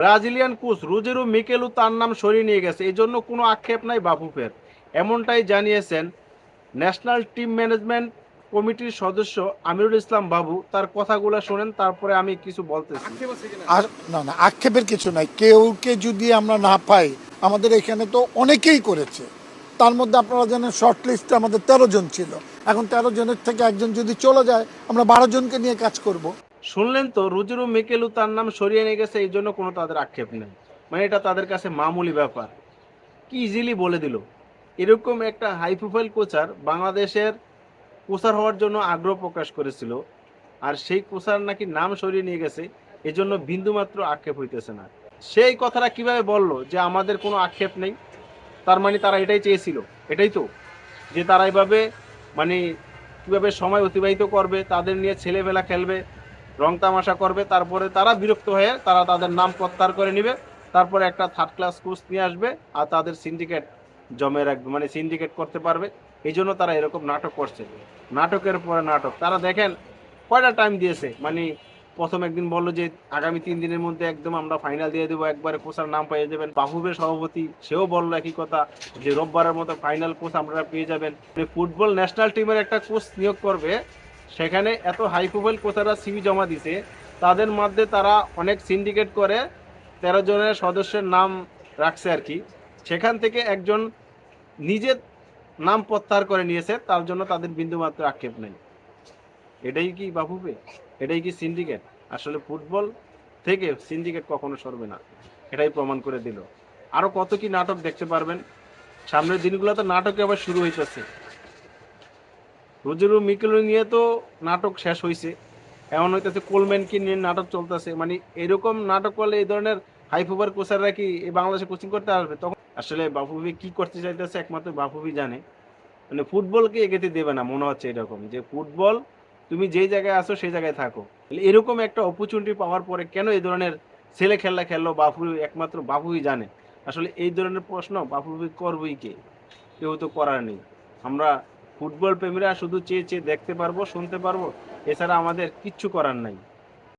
Brazilian coach রোজেরো মিকেলু তার নাম সরিয়ে নিয়ে গেছে, এই জন্য কোনো আক্ষেপ নাই বাফুফের, এমনটাই জানিয়েছেন ন্যাশনাল টিম ম্যানেজমেন্ট কমিটির সদস্য আমিরুল ইসলাম বাবু। তার কথাগুলো শোনেন, তারপরে আমি কিছু বলতেছি। আর না না, আক্ষেপের কিছু নাই। কেউকে যদি আমরা না পাই, আমাদের এখানে তো অনেকেই করেছে। তার মধ্যে আপনারা জানেন শর্ট লিস্টে আমাদের 13 জন ছিল। এখন 13 জনের থেকে একজন যদি চলে যায়, আমরা 12 জনকে নিয়ে কাজ করব। শুনলেন তো, রোজেরো মিকেলু তার নাম সরিয়ে নিয়ে গেছে, এই জন্য কোনো তাদের আক্ষেপ নেই, মানে এটা তাদের কাছে মামুলি ব্যাপার। কি ইজিলি বলে দিল। এরকম একটা হাই প্রোফাইল কোচার বাংলাদেশের কোচার হওয়ার জন্য আগ্রহ প্রকাশ করেছিল, আর সেই কোচার নাকি নাম সরিয়ে নিয়ে গেছে, এজন্য বিন্দুমাত্র আক্ষেপ হইতেছে না। সেই কথাটা কিভাবে বলল যে আমাদের কোনো আক্ষেপ নেই? তার মানে তারা এটাই চেয়েছিল, এটাই তো, যে তারা এইভাবে মানে কিভাবে সময় অতিবাহিত করবে, তাদের নিয়ে ছেলেবেলা খেলবে, রং তামাশা করবে, তারপরে তারা বিরক্ত হয়ে তারা তাদের নাম প্রত্যাহার করে নিবে, তারপরে একটা থার্ড ক্লাস কোচ নিয়ে আসবে, আর তাদের সিন্ডিকেট জমে রাখবে, মানে সিন্ডিকেট করতে পারবে। এই জন্য তারা এরকম নাটক করছে, নাটকের পরে নাটক। তারা দেখেন কয়টা টাইম দিয়েছে, মানে প্রথম একদিন বললো যে আগামী 3 দিনের মধ্যে একদম আমরা ফাইনাল দিয়ে দেবো, একবারে কোচার নাম পেয়ে যাবেন। বাফুফের সভাপতি সেও বললো একই কথা, যে রোববারের মতো ফাইনাল কোচ আপনারা পেয়ে যাবেন। ফুটবল ন্যাশনাল টিমের একটা কোচ নিয়োগ করবে, সেখানে এত হাই প্রোফাইল কোচাররা সিভি জমা দিছে, তাদের মধ্যে তারা অনেক সিন্ডিকেট করে 13 জনের সদস্যের নাম রাখছে আর কি। সেখান থেকে একজন নিজের নাম প্রত্যাহার করে নিয়েছে, তার জন্য তাদের বিন্দুমাত্র আক্ষেপ নেই। এটাই কি বাফুফে? এটাই কি সিন্ডিকেট? আসলে ফুটবল থেকে সিন্ডিকেট কখনো সরবে না, এটাই প্রমাণ করে দিল। আরো কত কি নাটক দেখতে পারবেন সামনের দিনগুলোতে। নাটকে আবার শুরু হইতেছে, রোজেরো মিকেল নিয়ে তো নাটক শেষ হয়েছে, এমন হইতেছে কোলম্যানকে নিয়ে নাটক চলতেছে। মানে এরকম নাটক করলে এই ধরনের হাই প্রোফাইল কোচাররা কি এই বাংলাদেশে কোচিং করতে আসবে? তখন আসলে বাফুফি কি করতে চাইতেছে একমাত্র বাফুফি জানে। মানে ফুটবলকে এগোতে দেবে না, মনে হচ্ছে এরকম যে ফুটবল তুমি যেই জায়গায় আছো সেই জায়গায় থাকো। এরকম একটা অপরচুনিটি পাওয়ার পরে কেন এই ধরনের ছেলে খেলা খেললো বাফু, একমাত্র বাফুই জানে। আসলে এই ধরনের প্রশ্ন বাফুফি করবই কে? কেউ তো করার নেই। আমরা ফুটবল প্রেমীরা শুধু চেয়ে চেয়ে দেখতে পারবো, শুনতে পারবো, এছাড়া আমাদের কিচ্ছু করার নাই।